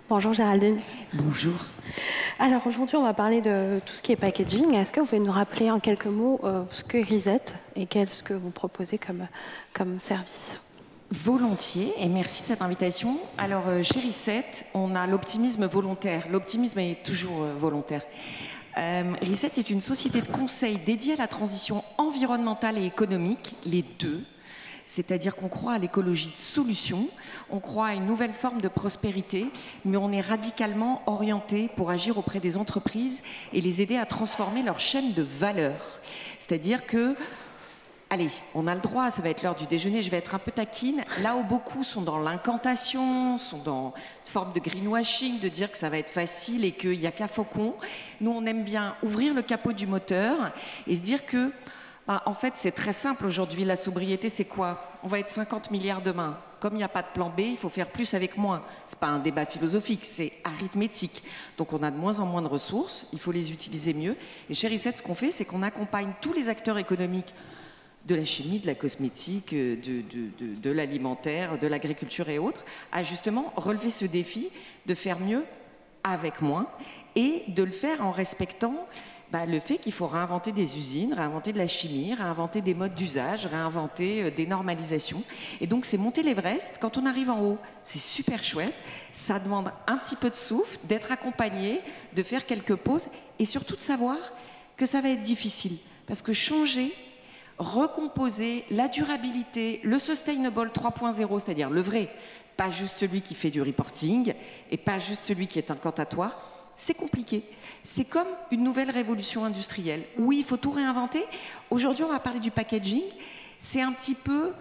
Bonjour Géraldine. Bonjour. Alors aujourd'hui, on va parler de tout ce qui est packaging. Est-ce que vous pouvez nous rappeler en quelques mots ce que Reset et qu'est-ce que vous proposez comme service? Volontiers, et merci de cette invitation. Alors, chez Reset, on a l'optimisme volontaire. L'optimisme est toujours volontaire. Reset est une société de conseil dédiée à la transition environnementale et économique, les deux. C'est-à-dire qu'on croit à l'écologie de solution, on croit à une nouvelle forme de prospérité, mais on est radicalement orienté pour agir auprès des entreprises et les aider à transformer leur chaîne de valeur. C'est-à-dire que, allez, on a le droit, ça va être l'heure du déjeuner, je vais être un peu taquine, là où beaucoup sont dans l'incantation, sont dans une forme de greenwashing, de dire que ça va être facile et qu'il n'y a qu'à faucon, nous on aime bien ouvrir le capot du moteur et se dire que en fait, c'est très simple aujourd'hui. La sobriété, c'est quoi? On va être 50 milliards demain. Comme il n'y a pas de plan B, il faut faire plus avec moins. Ce n'est pas un débat philosophique, c'est arithmétique. Donc on a de moins en moins de ressources, il faut les utiliser mieux. Et chez Reset, ce qu'on fait, c'est qu'on accompagne tous les acteurs économiques de la chimie, de la cosmétique, de l'alimentaire, de l'agriculture et autres, à justement relever ce défi de faire mieux avec moins et de le faire en respectant le fait qu'il faut réinventer des usines, réinventer de la chimie, réinventer des modes d'usage, réinventer des normalisations. Et donc, c'est monter l'Everest. Quand on arrive en haut, c'est super chouette. Ça demande un petit peu de souffle, d'être accompagné, de faire quelques pauses et surtout de savoir que ça va être difficile. Parce que changer, recomposer, la durabilité, le sustainable 3.0, c'est-à-dire le vrai, pas juste celui qui fait du reporting et pas juste celui qui est incantatoire, c'est compliqué. C'est comme une nouvelle révolution industrielle. Oui, il faut tout réinventer. Aujourd'hui, on va parler du packaging. C'est un petit peu...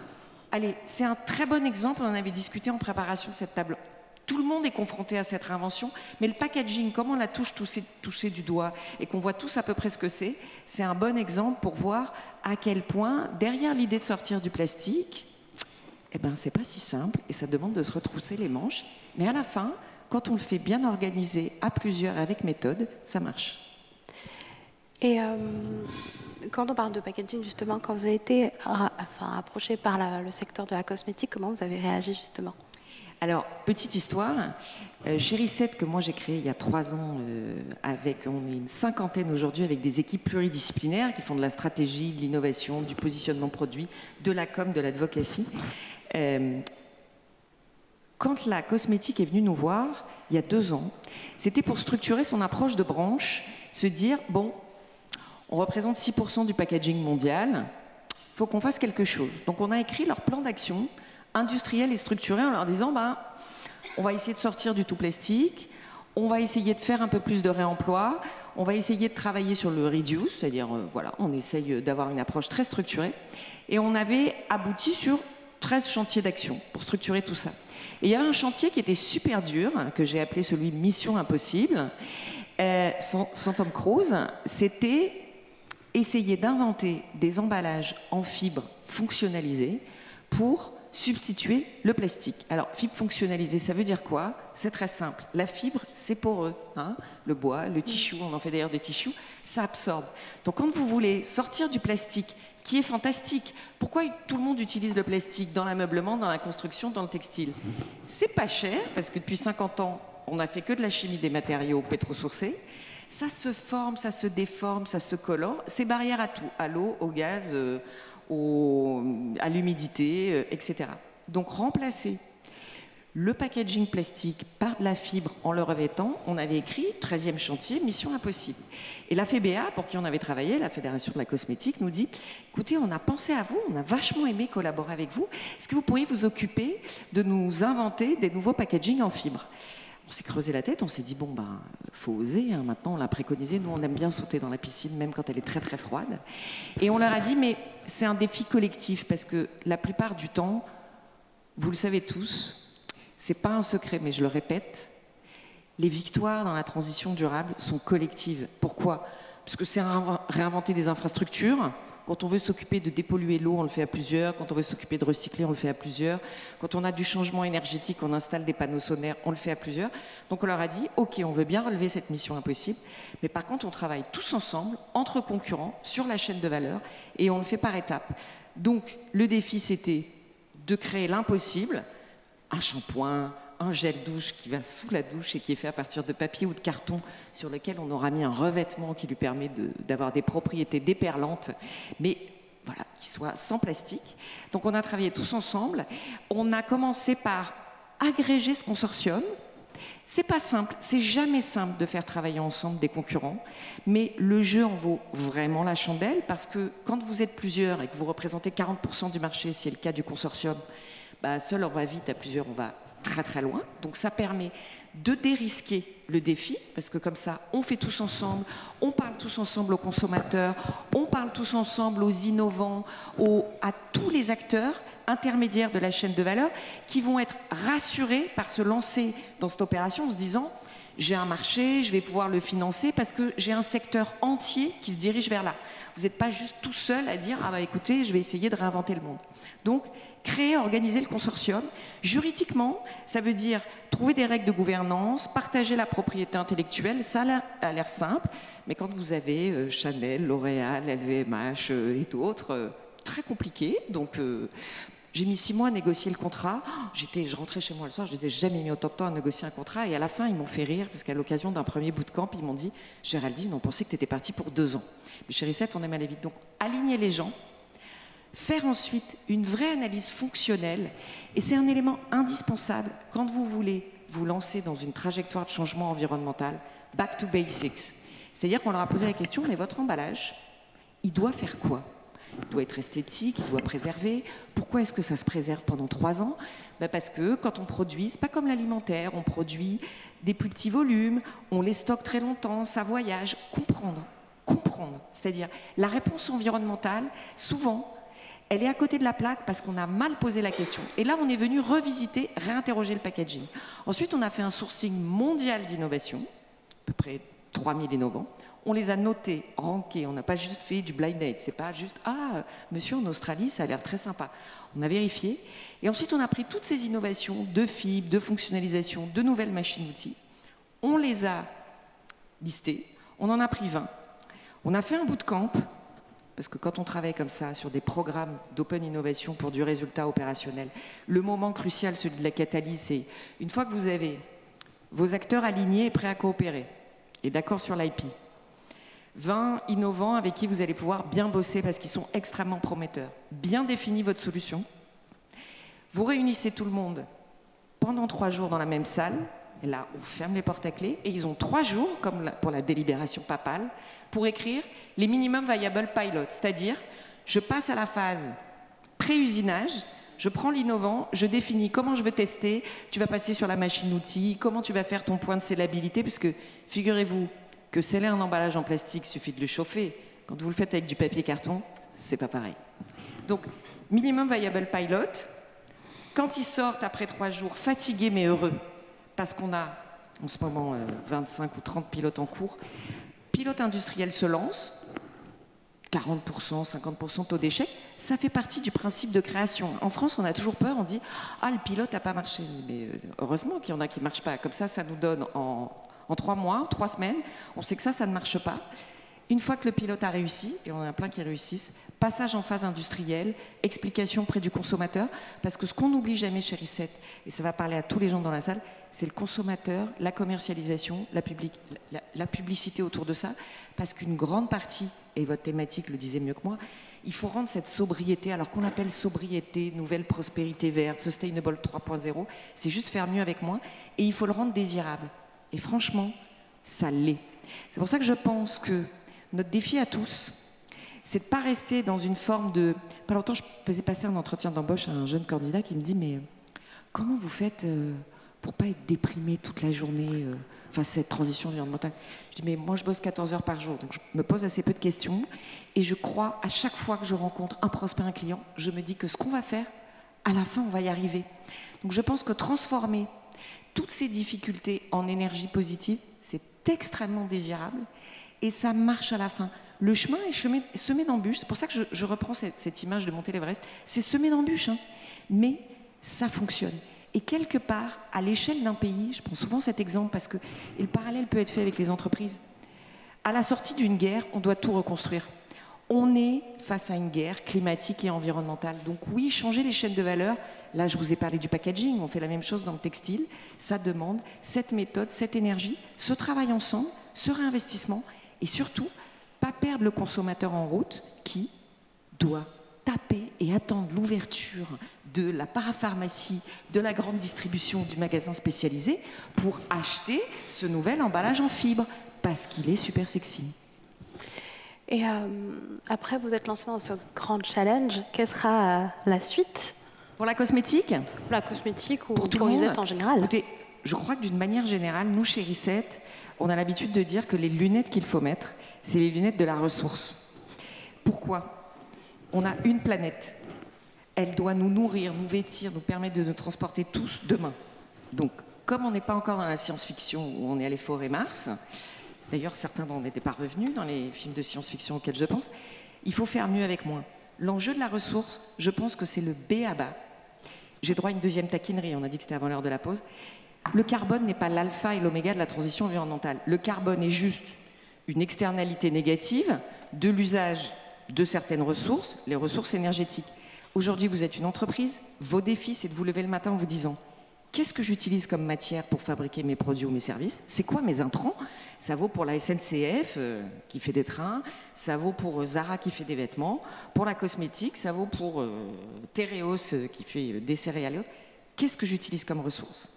Allez, c'est un très bon exemple. On en avait discuté en préparation de cette table. Tout le monde est confronté à cette réinvention. Mais le packaging, comme on la touché du doigt et qu'on voit tous à peu près ce que c'est un bon exemple pour voir à quel point, derrière l'idée de sortir du plastique, c'est pas si simple et ça demande de se retrousser les manches. Mais à la fin... Quand on le fait bien organisé, à plusieurs, avec méthode, ça marche. Et quand on parle de packaging, justement, quand vous avez été approché par le secteur de la cosmétique, comment vous avez réagi, justement? Alors, petite histoire, chez Reset, que moi j'ai créé il y a 3 ans, on est une 50aine aujourd'hui avec des équipes pluridisciplinaires qui font de la stratégie, de l'innovation, du positionnement produit, de la com, de l'advocacy. Quand la cosmétique est venue nous voir, il y a 2 ans, c'était pour structurer son approche de branche, se dire, bon, on représente 6% du packaging mondial, il faut qu'on fasse quelque chose. Donc on a écrit leur plan d'action industriel et structuré en leur disant, on va essayer de sortir du tout plastique, on va essayer de faire un peu plus de réemploi, on va essayer de travailler sur le reduce, c'est-à-dire, voilà, on essaye d'avoir une approche très structurée. Et on avait abouti sur 13 chantiers d'action pour structurer tout ça. Et il y avait un chantier qui était super dur, que j'ai appelé celui Mission Impossible, sans Tom Cruise. C'était essayer d'inventer des emballages en fibre fonctionnalisés pour substituer le plastique. Alors, fibre fonctionnalisée, ça veut dire quoi? C'est très simple. La fibre, c'est poreux. Le bois, le tissu, on en fait d'ailleurs des tissus, ça absorbe. Donc, quand vous voulez sortir du plastique, qui est fantastique. Pourquoi tout le monde utilise le plastique dans l'ameublement, dans la construction, dans le textile? C'est pas cher, parce que depuis 50 ans, on n'a fait que de la chimie des matériaux pétrosourcés. Ça se forme, ça se déforme, ça se colore. C'est barrière à tout, à l'eau, au gaz, à l'humidité, etc. Donc remplacer le packaging plastique par de la fibre en le revêtant, on avait écrit 13e chantier, mission impossible. Et la FEBA, pour qui on avait travaillé, la Fédération de la cosmétique, nous dit, écoutez, on a pensé à vous, on a vachement aimé collaborer avec vous, est-ce que vous pourriez vous occuper de nous inventer des nouveaux packaging en fibre? On s'est creusé la tête, on s'est dit, faut oser, maintenant on l'a préconisé, nous on aime bien sauter dans la piscine, même quand elle est très très froide. Et on leur a dit, mais c'est un défi collectif, parce que la plupart du temps, vous le savez tous, c'est pas un secret, mais je le répète, les victoires dans la transition durable sont collectives. Pourquoi? Parce que c'est réinventer des infrastructures, Quand on veut s'occuper de dépolluer l'eau, on le fait à plusieurs. Quand on veut s'occuper de recycler, on le fait à plusieurs. Quand on a du changement énergétique, on installe des panneaux solaires, on le fait à plusieurs. Donc on leur a dit, ok, on veut bien relever cette mission impossible, mais par contre on travaille tous ensemble, entre concurrents, sur la chaîne de valeur, et on le fait par étapes. Donc le défi, c'était de créer l'impossible, un shampoing, un gel douche qui va sous la douche et qui est fait à partir de papier ou de carton sur lequel on aura mis un revêtement qui lui permet d'avoir des propriétés déperlantes, mais voilà, qui soit sans plastique. Donc on a travaillé tous ensemble. On a commencé par agréger ce consortium. C'est pas simple, c'est jamais simple de faire travailler ensemble des concurrents, mais le jeu en vaut vraiment la chandelle parce que quand vous êtes plusieurs et que vous représentez 40% du marché, c'est le cas du consortium, bah seul on va vite, à plusieurs on va très très loin. Donc ça permet de dérisquer le défi, parce que comme ça, on fait tous ensemble, on parle tous ensemble aux consommateurs, on parle tous ensemble aux innovants, à tous les acteurs intermédiaires de la chaîne de valeur qui vont être rassurés par se lancer dans cette opération en se disant j'ai un marché, je vais pouvoir le financer parce que j'ai un secteur entier qui se dirige vers là. Vous n'êtes pas juste tout seul à dire ah bah écoutez, je vais essayer de réinventer le monde. Donc créer, organiser le consortium. Juridiquement, ça veut dire trouver des règles de gouvernance, partager la propriété intellectuelle. Ça a l'air simple, mais quand vous avez Chanel, L'Oréal, LVMH et d'autres, très compliqué. Donc j'ai mis 6 mois à négocier le contrat. Je rentrais chez moi le soir, je disais jamais mis autant de temps à négocier un contrat. Et à la fin, ils m'ont fait rire parce qu'à l'occasion d'un premier bootcamp, ils m'ont dit Géraldine, on pensait que tu étais partie pour 2 ans. Mais chez Reset, on aime aller vite. Donc aligner les gens. Faire ensuite une vraie analyse fonctionnelle, et c'est un élément indispensable quand vous voulez vous lancer dans une trajectoire de changement environnemental, back to basics. C'est-à-dire qu'on leur a posé la question, mais votre emballage, il doit faire quoi? Il doit être esthétique, il doit préserver. Pourquoi est-ce que ça se préserve pendant 3 ans? Ben parce que quand on produit, c'est pas comme l'alimentaire, on produit des plus petits volumes, on les stocke très longtemps, ça voyage. Comprendre. C'est-à-dire la réponse environnementale, souvent, elle est à côté de la plaque parce qu'on a mal posé la question. Et là, on est venu revisiter, réinterroger le packaging. Ensuite, on a fait un sourcing mondial d'innovation, à peu près 3000 innovants. On les a notés, rankés. On n'a pas juste fait du blind date. C'est pas juste « Ah, monsieur, en Australie, ça a l'air très sympa ». On a vérifié. Et ensuite, on a pris toutes ces innovations de fibres, de fonctionnalisation, de nouvelles machines-outils. On les a listées. On en a pris 20. On a fait un bootcamp. Parce que quand on travaille comme ça sur des programmes d'open innovation pour du résultat opérationnel, le moment crucial, celui de la catalyse, c'est une fois que vous avez vos acteurs alignés et prêts à coopérer et d'accord sur l'IP, 20 innovants avec qui vous allez pouvoir bien bosser parce qu'ils sont extrêmement prometteurs, bien définis votre solution, vous réunissez tout le monde pendant 3 jours dans la même salle, et là on ferme les portes à clé, et ils ont 3 jours, comme pour la délibération papale, pour écrire les minimum viable pilots, c'est-à-dire je passe à la phase pré-usinage, je prends l'innovant, je définis comment je veux tester, tu vas passer sur la machine-outil, comment tu vas faire ton point de scellabilité, parce que figurez-vous que sceller un emballage en plastique, il suffit de le chauffer. Quand vous le faites avec du papier carton, c'est pas pareil. Donc, minimum viable pilot, quand ils sortent après 3 jours, fatigués mais heureux, parce qu'on a en ce moment 25 ou 30 pilotes en cours, pilote industriel se lance, 40%, 50% taux d'échec, ça fait partie du principe de création. En France, on a toujours peur, on dit « Ah, le pilote n'a pas marché ». Mais heureusement qu'il y en a qui ne marchent pas. Comme ça nous donne en 3 mois, 3 semaines, on sait que ça ne marche pas. Une fois que le pilote a réussi, et on en a plein qui réussissent, passage en phase industrielle, explication près du consommateur, parce que ce qu'on n'oublie jamais chez Reset, et ça va parler à tous les gens dans la salle, c'est le consommateur, la commercialisation, la publicité autour de ça, parce qu'une grande partie, et votre thématique le disait mieux que moi, il faut rendre cette sobriété, alors qu'on l'appelle sobriété, nouvelle prospérité verte, sustainable 3.0, c'est juste faire mieux avec moins, et il faut le rendre désirable. Et franchement, ça l'est. C'est pour ça que je pense que notre défi à tous, c'est de ne pas rester dans une forme de... Pas longtemps, je faisais passer un entretien d'embauche à un jeune candidat qui me dit « Mais comment vous faites pour ne pas être déprimé toute la journée face à cette transition environnementale ?» Je dis « Mais moi, je bosse 14 heures par jour, donc je me pose assez peu de questions. Et je crois, à chaque fois que je rencontre un prospect, un client, je me dis que ce qu'on va faire, à la fin, on va y arriver. Donc je pense que transformer toutes ces difficultés en énergie positive, c'est extrêmement désirable. Et ça marche à la fin. Le chemin est semé d'embûches. C'est pour ça que je reprends cette image de monter l'Everest. C'est semé d'embûches, hein, mais ça fonctionne. Et quelque part, à l'échelle d'un pays, je prends souvent cet exemple parce que et le parallèle peut être fait avec les entreprises. À la sortie d'une guerre, on doit tout reconstruire. On est face à une guerre climatique et environnementale. Donc oui, changer les chaînes de valeur, là je vous ai parlé du packaging, on fait la même chose dans le textile, ça demande cette méthode, cette énergie, ce travail ensemble, ce réinvestissement et surtout, pas perdre le consommateur en route qui doit taper et attendre l'ouverture de la parapharmacie, de la grande distribution, du magasin spécialisé pour acheter ce nouvel emballage en fibre parce qu'il est super sexy. Et après, vous êtes lancé dans ce grand challenge. Quelle sera la suite? Pour la cosmétique? La cosmétique ou pour tout le Reset monde en général? Écoutez, je crois que d'une manière générale, nous chez Reset, on a l'habitude de dire que les lunettes qu'il faut mettre, c'est les lunettes de la ressource. Pourquoi? On a une planète. Elle doit nous nourrir, nous vêtir, nous permettre de nous transporter tous demain. Donc, comme on n'est pas encore dans la science-fiction où on est allé forer Mars, d'ailleurs certains n'en étaient pas revenus dans les films de science-fiction auxquels je pense, il faut faire mieux avec moins. L'enjeu de la ressource, je pense que c'est le B à bas. J'ai droit à une deuxième taquinerie, on a dit que c'était avant l'heure de la pause. Le carbone n'est pas l'alpha et l'oméga de la transition environnementale. Le carbone est juste une externalité négative de l'usage de certaines ressources, les ressources énergétiques. Aujourd'hui, vous êtes une entreprise, vos défis, c'est de vous lever le matin en vous disant « Qu'est-ce que j'utilise comme matière pour fabriquer mes produits ou mes services? C'est quoi mes intrants ?» Ça vaut pour la SNCF qui fait des trains, ça vaut pour Zara qui fait des vêtements, pour la cosmétique, ça vaut pour Tereos qui fait des céréales. Qu'est-ce que j'utilise comme ressources?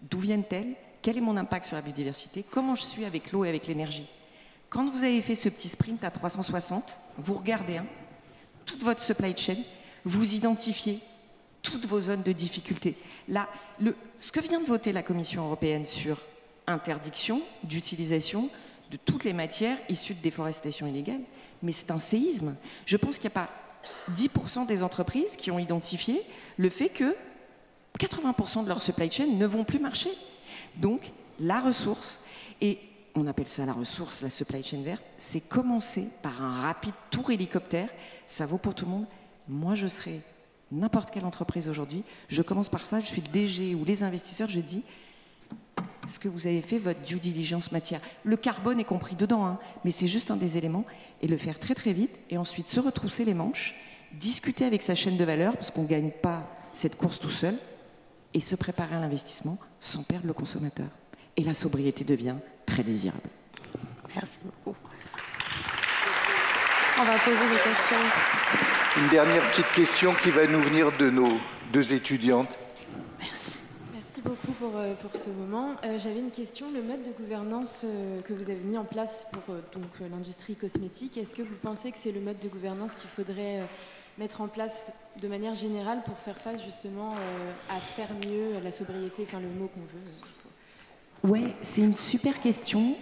D'où viennent-elles? Quel est mon impact sur la biodiversité? Comment je suis avec l'eau et avec l'énergie? Quand vous avez fait ce petit sprint à 360, vous regardez toute votre supply chain, vous identifiez toutes vos zones de difficulté. Là, ce que vient de voter la Commission européenne sur interdiction d'utilisation de toutes les matières issues de déforestation illégale, mais c'est un séisme. Je pense qu'il n'y a pas 10% des entreprises qui ont identifié le fait que 80% de leur supply chain ne vont plus marcher. Donc, la ressource, et on appelle ça la ressource, la supply chain verte, c'est commencer par un rapide tour hélicoptère. Ça vaut pour tout le monde. Moi, je serai n'importe quelle entreprise aujourd'hui. Je commence par ça, je suis le DG ou les investisseurs, je dis, est-ce que vous avez fait votre due diligence matière? Le carbone est compris dedans, hein, mais c'est juste un des éléments. Et le faire très très vite, et ensuite se retrousser les manches, discuter avec sa chaîne de valeur, parce qu'on ne gagne pas cette course tout seul, et se préparer à l'investissement sans perdre le consommateur. Et la sobriété devient très désirable. Merci beaucoup. On va poser des questions. Une dernière petite question qui va nous venir de nos deux étudiantes. Merci beaucoup pour ce moment. J'avais une question. Le mode de gouvernance que vous avez mis en place pour l'industrie cosmétique, est-ce que vous pensez que c'est le mode de gouvernance qu'il faudrait mettre en place de manière générale pour faire face justement à faire mieux la sobriété, enfin le mot qu'on veut? Ouais, c'est une super question.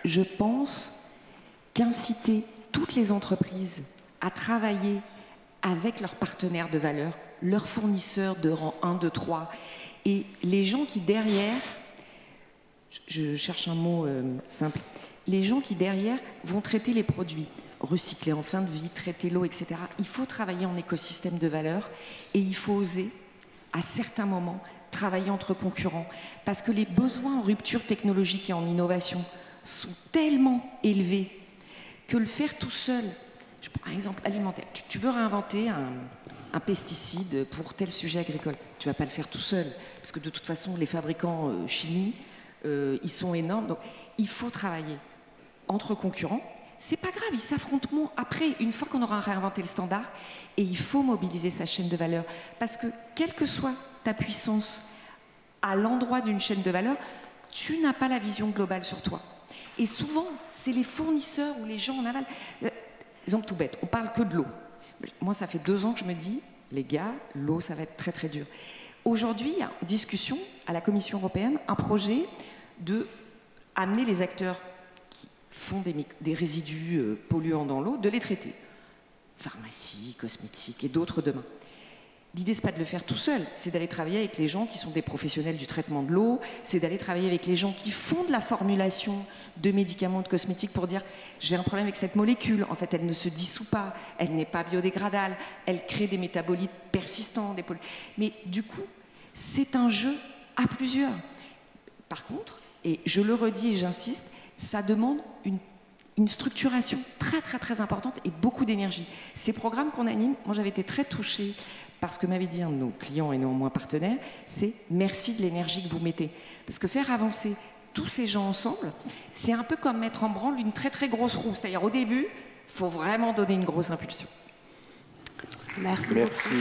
Je pense qu'inciter toutes les entreprises à travailler avec leurs partenaires de valeur, leurs fournisseurs de rang 1, 2, 3, et les gens qui derrière, je cherche un mot simple, les gens qui derrière vont traiter les produits, recycler en fin de vie, traiter l'eau, etc. Il faut travailler en écosystème de valeur et il faut oser, à certains moments, travailler entre concurrents. Parce que les besoins en rupture technologique et en innovation sont tellement élevés que le faire tout seul, je prends un exemple alimentaire, tu veux réinventer un pesticide pour tel sujet agricole, tu ne vas pas le faire tout seul, parce que de toute façon, les fabricants chimie, ils sont énormes, donc il faut travailler entre concurrents. C'est pas grave, ils s'affronteront après, une fois qu'on aura réinventé le standard, et il faut mobiliser sa chaîne de valeur, parce que quelle que soit ta puissance à l'endroit d'une chaîne de valeur, tu n'as pas la vision globale sur toi. Et souvent, c'est les fournisseurs ou les gens en aval. Exemple tout bête, on parle que de l'eau. Moi, ça fait 2 ans que je me dis, les gars, l'eau, ça va être très très dur. Aujourd'hui, il y a en discussion à la Commission européenne un projet de amener les acteurs qui font des résidus polluants dans l'eau, de les traiter. Pharmacie, cosmétique et d'autres demain. L'idée, c'est pas de le faire tout seul, c'est d'aller travailler avec les gens qui sont des professionnels du traitement de l'eau, c'est d'aller travailler avec les gens qui font de la formulation de médicaments, de cosmétiques pour dire j'ai un problème avec cette molécule, en fait elle ne se dissout pas, elle n'est pas biodégradable, elle crée des métabolites persistants, mais du coup c'est un jeu à plusieurs. Par contre, et je le redis et j'insiste, ça demande une structuration très importante et beaucoup d'énergie. Ces programmes qu'on anime, moi j'avais été très touchée par ce que m'avait dit un de nos clients et néanmoins partenaires, c'est merci de l'énergie que vous mettez. Parce que faire avancer tous ces gens ensemble, c'est un peu comme mettre en branle une très grosse roue. C'est-à-dire au début, il faut vraiment donner une grosse impulsion. Merci. Merci.